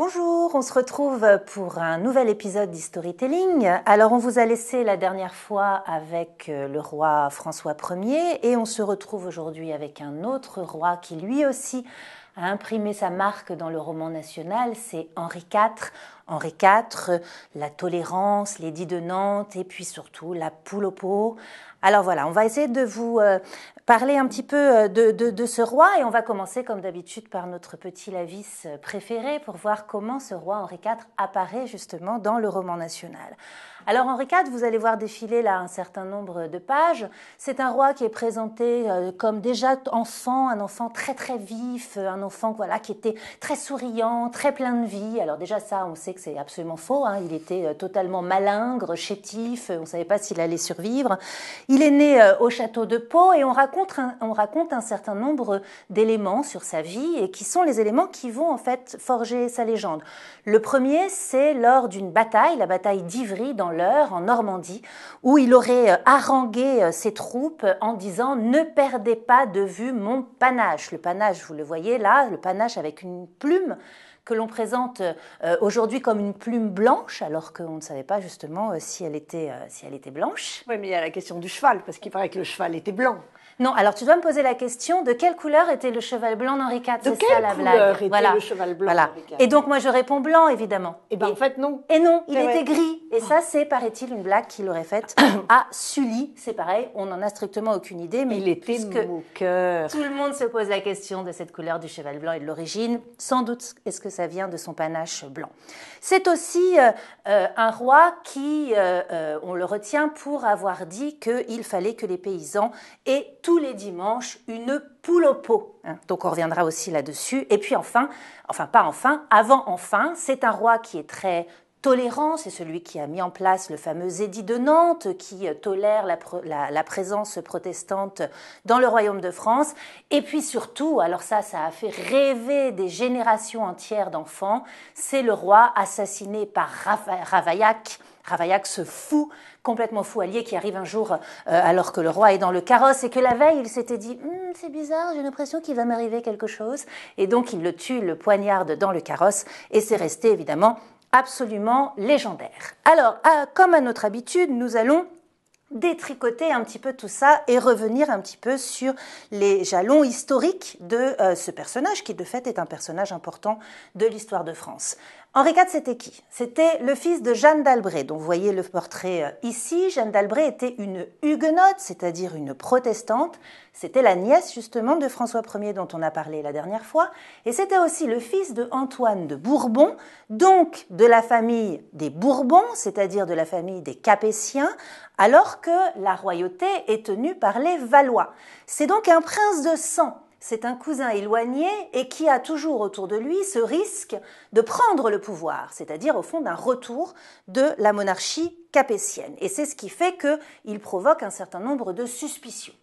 Bonjour, on se retrouve pour un nouvel épisode d'Historytelling. Alors on vous a laissé la dernière fois avec le roi François Ier et on se retrouve aujourd'hui avec un autre roi qui lui aussi a imprimé sa marque dans le roman national, c'est Henri IV. Henri IV, la tolérance, l'édit de Nantes et puis surtout la poule au pot. Alors voilà, on va essayer de vous parler un petit peu de ce roi et on va commencer comme d'habitude par notre petit Lavis préféré pour voir comment ce roi Henri IV apparaît justement dans le roman national. Alors Henri IV, vous allez voir défiler là un certain nombre de pages. C'est un roi qui est présenté comme déjà enfant, un enfant très très vif, un enfant voilà qui était très souriant, très plein de vie. Alors déjà ça, on sait que c'est absolument faux. Il était totalement malingre, chétif. On ne savait pas s'il allait survivre. Il est né au château de Pau et on raconte un certain nombre d'éléments sur sa vie et qui sont les éléments qui vont en fait forger sa légende. Le premier, c'est lors d'une bataille, la bataille d'Ivry dans l'Eure, en Normandie, où il aurait harangué ses troupes en disant « Ne perdez pas de vue mon panache ». Le panache, vous le voyez là, le panache avec une plume que l'on présente aujourd'hui comme une plume blanche, alors qu'on ne savait pas justement si elle était blanche. Oui, mais il y a la question du cheval, parce qu'il paraît que le cheval était blanc. Non, alors tu dois me poser la question de quelle couleur était le cheval blanc d'Henri IV. De quelle couleur était le cheval blanc d'Henri IV? Et donc moi je réponds blanc évidemment. Et bien en fait non. Et non, il était gris. Et ça c'est, paraît-il, une blague qu'il aurait faite à Sully. C'est pareil, on n'en a strictement aucune idée. Mais il était moqueur. Tout le monde se pose la question de cette couleur du cheval blanc et de l'origine. Sans doute est-ce que ça vient de son panache blanc. C'est aussi un roi qui, on le retient pour avoir dit qu'il fallait que les paysans aient tous les dimanches une poule au pot. Donc on reviendra aussi là-dessus. Et puis enfin, c'est un roi qui est très tolérant, c'est celui qui a mis en place le fameux édit de Nantes, qui tolère la présence protestante dans le royaume de France. Et puis surtout, alors ça a fait rêver des générations entières d'enfants, c'est le roi assassiné par Ravaillac. Ravaillac, ce fou, complètement fou allié qui arrive un jour alors que le roi est dans le carrosse et que la veille il s'était dit « c'est bizarre, j'ai l'impression qu'il va m'arriver quelque chose ». Et donc il le tue, le poignarde dans le carrosse et c'est resté évidemment absolument légendaire. Alors, comme à notre habitude, nous allons détricoter un petit peu tout ça et revenir un petit peu sur les jalons historiques de ce personnage qui de fait est un personnage important de l'histoire de France. Henri IV, c'était qui? C'était le fils de Jeanne d'Albret, dont vous voyez le portrait ici. Jeanne d'Albret était une huguenote, c'est-à-dire une protestante. C'était la nièce justement de François Ier dont on a parlé la dernière fois. Et c'était aussi le fils de Antoine de Bourbon, donc de la famille des Bourbons, c'est-à-dire de la famille des Capétiens, alors que la royauté est tenue par les Valois. C'est donc un prince de sang. C'est un cousin éloigné et qui a toujours autour de lui ce risque de prendre le pouvoir, c'est-à-dire au fond d'un retour de la monarchie capétienne. Et c'est ce qui fait qu'il provoque un certain nombre de suspicions.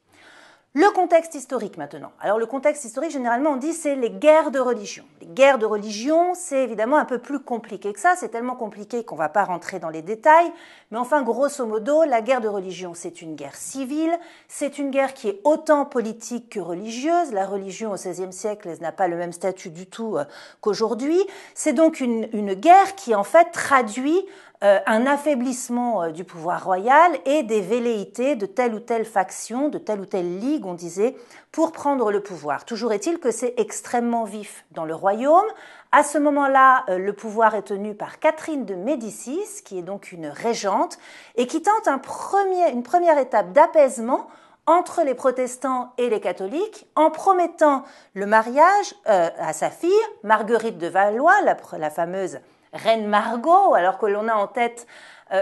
Le contexte historique maintenant. Alors le contexte historique, généralement on dit c'est les guerres de religion. Les guerres de religion, c'est évidemment un peu plus compliqué que ça, c'est tellement compliqué qu'on ne va pas rentrer dans les détails, mais enfin grosso modo, la guerre de religion c'est une guerre civile, c'est une guerre qui est autant politique que religieuse. La religion au XVIe siècle n'a pas le même statut du tout qu'aujourd'hui. C'est donc une guerre qui en fait traduit un affaiblissement du pouvoir royal et des velléités de telle ou telle faction, de telle ou telle ligue, on disait, pour prendre le pouvoir. Toujours est-il que c'est extrêmement vif dans le royaume. À ce moment-là, le pouvoir est tenu par Catherine de Médicis, qui est donc une régente, et qui tente une première étape d'apaisement entre les protestants et les catholiques, en promettant le mariage à sa fille, Marguerite de Valois, la fameuse Reine Margot, alors que l'on a en tête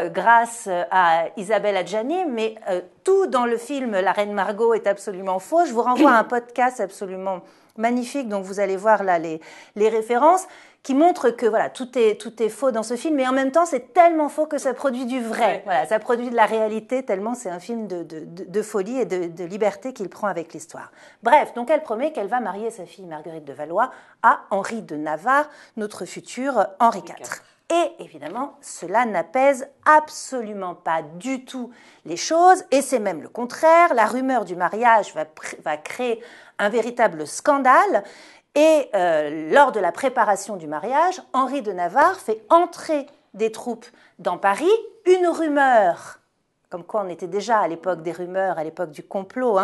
grâce à Isabelle Adjani, mais tout dans le film La Reine Margot est absolument faux. Je vous renvoie à un podcast absolument magnifique, donc vous allez voir là les références, qui montrent que voilà, tout est faux dans ce film, mais en même temps c'est tellement faux que ça produit du vrai. Voilà, ça produit de la réalité, tellement c'est un film de folie et de liberté qu'il prend avec l'histoire. Bref, donc elle promet qu'elle va marier sa fille Marguerite de Valois à Henri de Navarre, notre futur Henri IV. Et évidemment, cela n'apaise absolument pas du tout les choses, et c'est même le contraire. La rumeur du mariage va créer un véritable scandale, Et lors de la préparation du mariage, Henri de Navarre fait entrer des troupes dans Paris. Une rumeur, comme quoi on était déjà à l'époque des rumeurs, à l'époque du complot,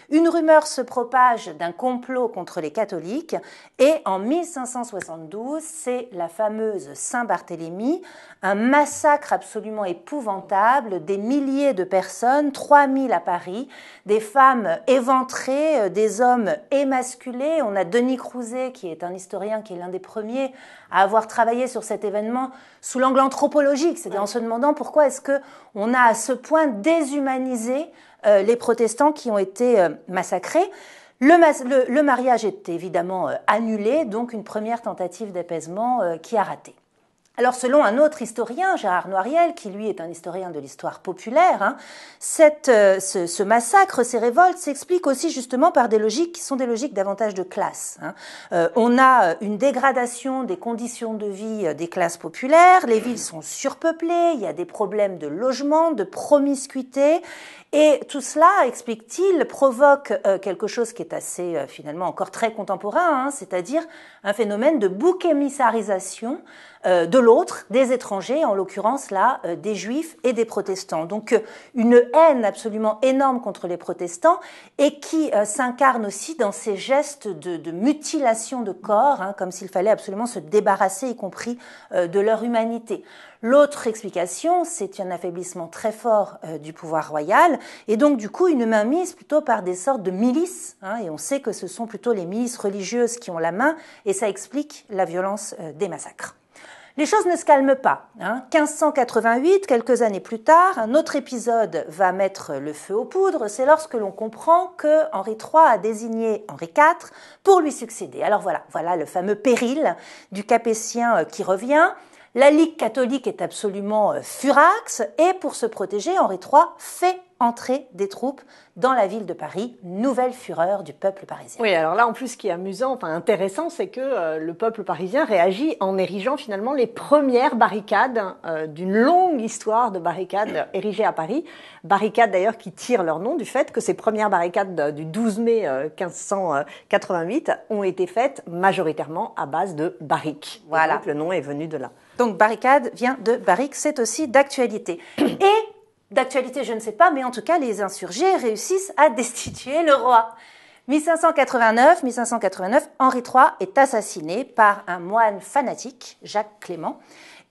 une rumeur se propage d'un complot contre les catholiques, et en 1572, c'est la fameuse Saint-Barthélemy, un massacre absolument épouvantable, des milliers de personnes, 3000 à Paris, des femmes éventrées, des hommes émasculés. On a Denis Crouzet, qui est un historien, qui est l'un des premiers à avoir travaillé sur cet événement sous l'angle anthropologique, c'est-à-dire en se demandant pourquoi est-ce qu'on a à ce point déshumanisé les protestants qui ont été massacrés. Le mariage est évidemment annulé, donc une première tentative d'apaisement qui a raté. Alors, selon un autre historien, Gérard Noiriel, qui lui est un historien de l'histoire populaire, ce massacre, ces révoltes s'expliquent aussi justement par des logiques qui sont des logiques davantage de classe. On a une dégradation des conditions de vie des classes populaires, les villes sont surpeuplées, il y a des problèmes de logement, de promiscuité, et tout cela, explique-t-il, provoque quelque chose qui est assez finalement encore très contemporain, c'est-à-dire un phénomène de bouc émissarisation de l'autre, des étrangers, en l'occurrence là, des juifs et des protestants. Donc une haine absolument énorme contre les protestants et qui s'incarne aussi dans ces gestes de mutilation de corps, comme s'il fallait absolument se débarrasser, y compris de leur humanité. L'autre explication, c'est un affaiblissement très fort du pouvoir royal et donc du coup une mainmise plutôt par des sortes de milices, et on sait que ce sont plutôt les milices religieuses qui ont la main et ça explique la violence des massacres. Les choses ne se calment pas. 1588, quelques années plus tard, un autre épisode va mettre le feu aux poudres. C'est lorsque l'on comprend que Henri III a désigné Henri IV pour lui succéder. Alors voilà le fameux péril du Capétien qui revient. La Ligue catholique est absolument furax et pour se protéger, Henri III fait entrer des troupes dans la ville de Paris, nouvelle fureur du peuple parisien. Oui, alors là, en plus, ce qui est amusant, intéressant, c'est que le peuple parisien réagit en érigeant finalement les premières barricades d'une longue histoire de barricades érigées à Paris. Barricades d'ailleurs qui tirent leur nom du fait que ces premières barricades du 12 mai 1588 ont été faites majoritairement à base de barriques. Voilà. Donc le nom est venu de là. Donc barricade vient de barrique, c'est aussi d'actualité. Et d'actualité, je ne sais pas, mais en tout cas, les insurgés réussissent à destituer le roi. 1589, Henri III est assassiné par un moine fanatique, Jacques Clément.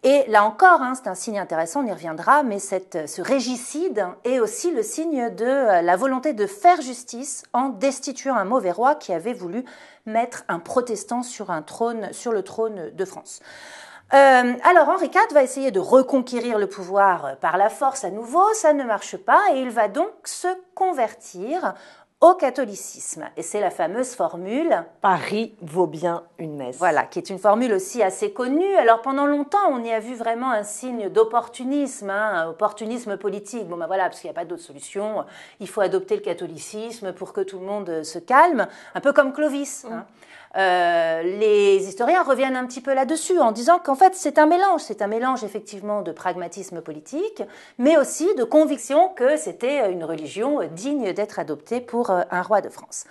Et là encore, c'est un signe intéressant, on y reviendra, mais ce régicide est aussi le signe de la volonté de faire justice en destituant un mauvais roi qui avait voulu mettre un protestant sur le trône de France. Alors Henri IV va essayer de reconquérir le pouvoir par la force à nouveau, ça ne marche pas et il va donc se convertir au catholicisme. Et c'est la fameuse formule « Paris vaut bien une messe ». Voilà, qui est une formule aussi assez connue. Alors pendant longtemps, on y a vu vraiment un signe d'opportunisme, opportunisme politique. Bon voilà, parce qu'il n'y a pas d'autre solution, il faut adopter le catholicisme pour que tout le monde se calme, un peu comme Clovis. Les historiens reviennent un petit peu là-dessus en disant qu'en fait c'est un mélange effectivement de pragmatisme politique, mais aussi de conviction que c'était une religion digne d'être adoptée pour un roi de France.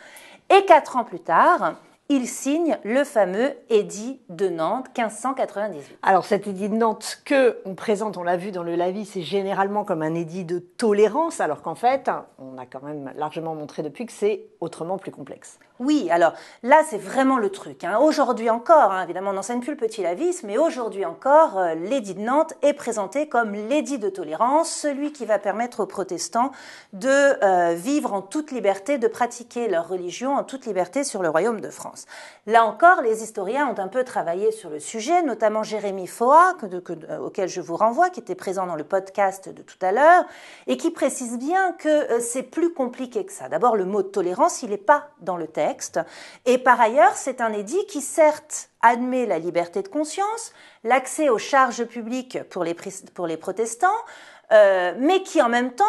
Et 4 ans plus tard, il signe le fameux édit de Nantes 1598. Alors cet édit de Nantes que on présente, on l'a vu dans le Lavis, c'est généralement comme un édit de tolérance, alors qu'en fait, on a quand même largement montré depuis que c'est autrement plus complexe. Oui, alors là c'est vraiment le truc. Aujourd'hui encore, évidemment on n'enseigne plus le petit Lavis, mais aujourd'hui encore, l'édit de Nantes est présenté comme l'édit de tolérance, celui qui va permettre aux protestants de vivre en toute liberté, de pratiquer leur religion en toute liberté sur le royaume de France. Là encore, les historiens ont un peu travaillé sur le sujet, notamment Jérémy Foa, auquel je vous renvoie, qui était présent dans le podcast de tout à l'heure, et qui précise bien que c'est plus compliqué que ça. D'abord, le mot tolérance, il n'est pas dans le texte. Et par ailleurs, c'est un édit qui certes admet la liberté de conscience, l'accès aux charges publiques pour les protestants, mais qui en même temps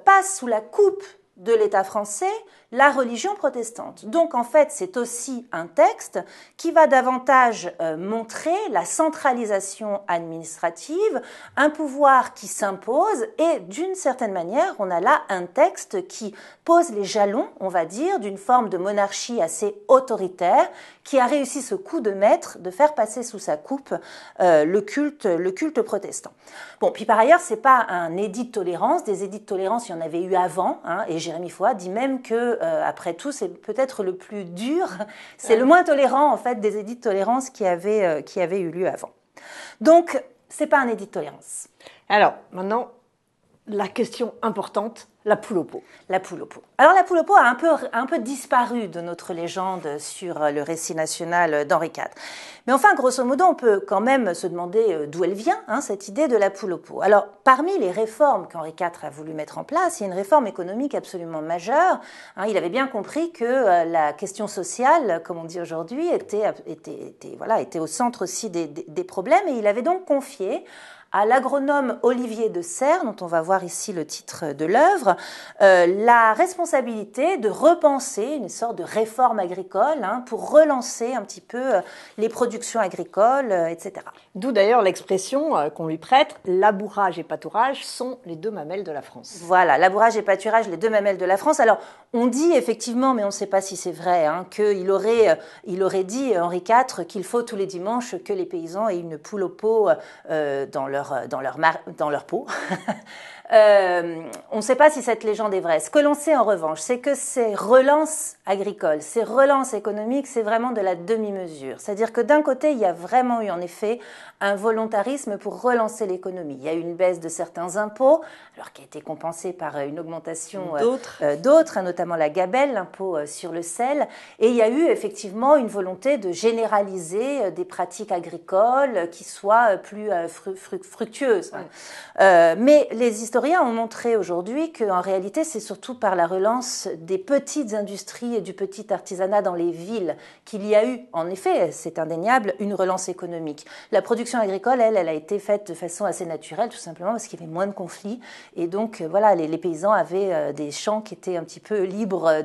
passe sous la coupe de l'État français la religion protestante. Donc en fait, c'est aussi un texte qui va davantage montrer la centralisation administrative, un pouvoir qui s'impose, et d'une certaine manière, on a là un texte qui pose les jalons, on va dire, d'une forme de monarchie assez autoritaire, qui a réussi ce coup de maître de faire passer sous sa coupe le culte protestant. Bon, puis par ailleurs, c'est pas un édit de tolérance. Des édits de tolérance, il y en avait eu avant, hein, et Jérémie Foix dit même que, après tout, c'est peut-être le plus dur, c'est le moins tolérant en fait des édits de tolérance qui avaient eu lieu avant. Donc, c'est pas un édit de tolérance. Alors, maintenant, la question importante, la poule au pot. La poule au pot. Alors la poule au pot a un peu disparu de notre légende sur le récit national d'Henri IV. Mais enfin, grosso modo, on peut quand même se demander d'où elle vient, hein, cette idée de la poule au pot. Alors, parmi les réformes qu'Henri IV a voulu mettre en place, il y a une réforme économique absolument majeure. Hein, il avait bien compris que la question sociale, comme on dit aujourd'hui, était au centre aussi des problèmes, et il avait donc confié à l'agronome Olivier de Serres, dont on va voir ici le titre de l'œuvre, la responsabilité de repenser une sorte de réforme agricole, hein, pour relancer un petit peu les productions agricoles, etc. D'où d'ailleurs l'expression qu'on lui prête, labourage et pâturage sont les deux mamelles de la France. Voilà, labourage et pâturage, les deux mamelles de la France. Alors, on dit effectivement, mais on ne sait pas si c'est vrai, hein, qu'il aurait dit, Henri IV, qu'il faut tous les dimanches que les paysans aient une poule au pot dans leur pot. On ne sait pas si cette légende est vraie. Ce que l'on sait en revanche, c'est que ces relances agricoles, ces relances économiques, c'est vraiment de la demi-mesure. C'est-à-dire que d'un côté, il y a vraiment eu en effet un volontarisme pour relancer l'économie. Il y a eu une baisse de certains impôts, alors qui a été compensée par une augmentation d'autres, notamment la gabelle, l'impôt sur le sel. Et il y a eu effectivement une volonté de généraliser des pratiques agricoles qui soient plus fructueuses. Mais les historiens ont montré aujourd'hui qu'en réalité, c'est surtout par la relance des petites industries et du petit artisanat dans les villes qu'il y a eu, en effet, c'est indéniable, une relance économique. La production agricole, elle a été faite de façon assez naturelle, tout simplement parce qu'il y avait moins de conflits. Et donc, voilà, les paysans avaient des champs qui étaient un petit peu libres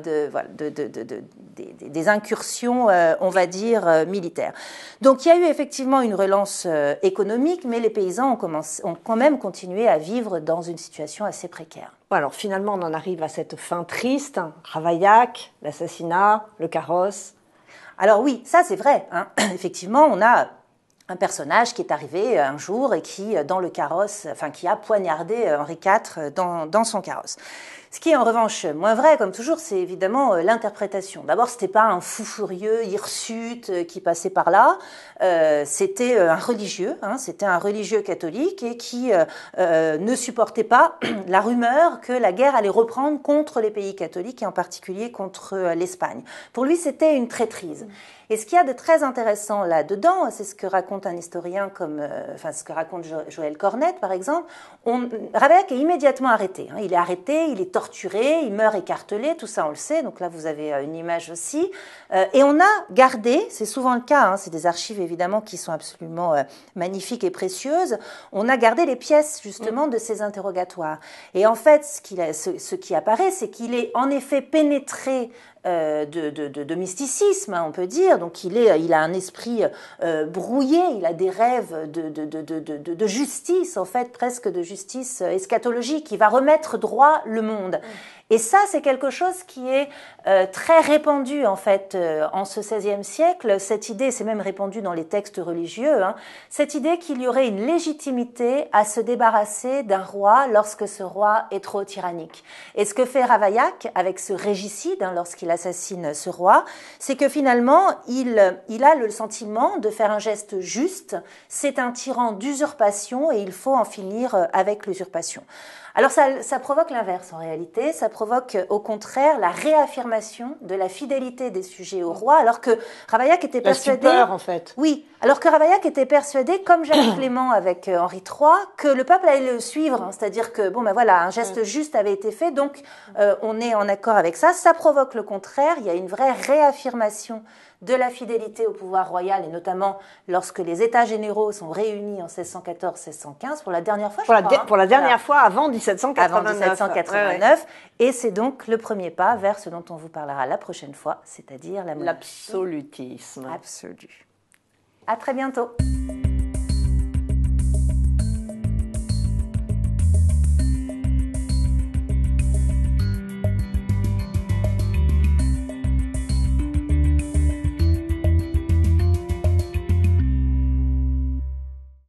des incursions, on va dire, militaires. Donc, il y a eu effectivement une relance économique, mais les paysans ont quand même continué à vivre dans une situation assez précaire. Alors finalement, on en arrive à cette fin triste, hein. Ravaillac, l'assassinat, le carrosse. Alors oui, ça c'est vrai, hein. Effectivement, on a un personnage qui est arrivé un jour et qui, dans le carrosse, qui a poignardé Henri IV dans son carrosse. Ce qui est en revanche moins vrai, comme toujours, c'est évidemment l'interprétation. D'abord, c'était pas un fou furieux, hirsute qui passait par là. C'était un religieux, hein, c'était un religieux catholique et qui ne supportait pas la rumeur que la guerre allait reprendre contre les pays catholiques et en particulier contre l'Espagne. Pour lui, c'était une traîtrise. Et ce qu'il y a de très intéressant là-dedans, c'est ce que raconte un historien ce que raconte Joël Cornette, par exemple. Ravaillac est immédiatement arrêté. Hein. Il est arrêté, il est torturé, il meurt écartelé, tout ça on le sait. Donc là, vous avez une image aussi. Et on a gardé, c'est souvent le cas, hein, c'est des archives évidemment qui sont absolument magnifiques et précieuses. On a gardé les pièces justement de ces interrogatoires. Et en fait, ce qui apparaît, c'est qu'il est en effet pénétré de mysticisme, hein, on peut dire. Donc il a un esprit brouillé, il a des rêves de justice, en fait, presque de justice eschatologique, qui va remettre droit le monde. Et ça, c'est quelque chose qui est très répandu, en fait, en ce XVIe siècle. Cette idée, c'est même répandu dans les textes religieux, hein, cette idée qu'il y aurait une légitimité à se débarrasser d'un roi lorsque ce roi est trop tyrannique. Et ce que fait Ravaillac avec ce régicide, hein, lorsqu'il assassine ce roi, c'est que finalement, il a le sentiment de faire un geste juste. C'est un tyran d'usurpation et il faut en finir avec l'usurpation. Alors ça provoque l'inverse en réalité, ça provoque au contraire la réaffirmation de la fidélité des sujets au roi, alors que Ravaillac était persuadé... La stupeur en fait. Oui, alors que Ravaillac était persuadé, comme Jacques Clément avec Henri III, que le peuple allait le suivre, hein, c'est-à-dire que un geste juste avait été fait, donc on est en accord avec ça. Ça provoque le contraire, il y a une vraie réaffirmation de la fidélité au pouvoir royal, et notamment lorsque les États généraux sont réunis en 1614-1615, pour la dernière fois, pour la dernière fois avant 1789. Avant 1789. Ouais. Et c'est donc le premier pas vers ce dont on vous parlera la prochaine fois, c'est-à-dire la monarchie. L'absolutisme. Absolu. À très bientôt.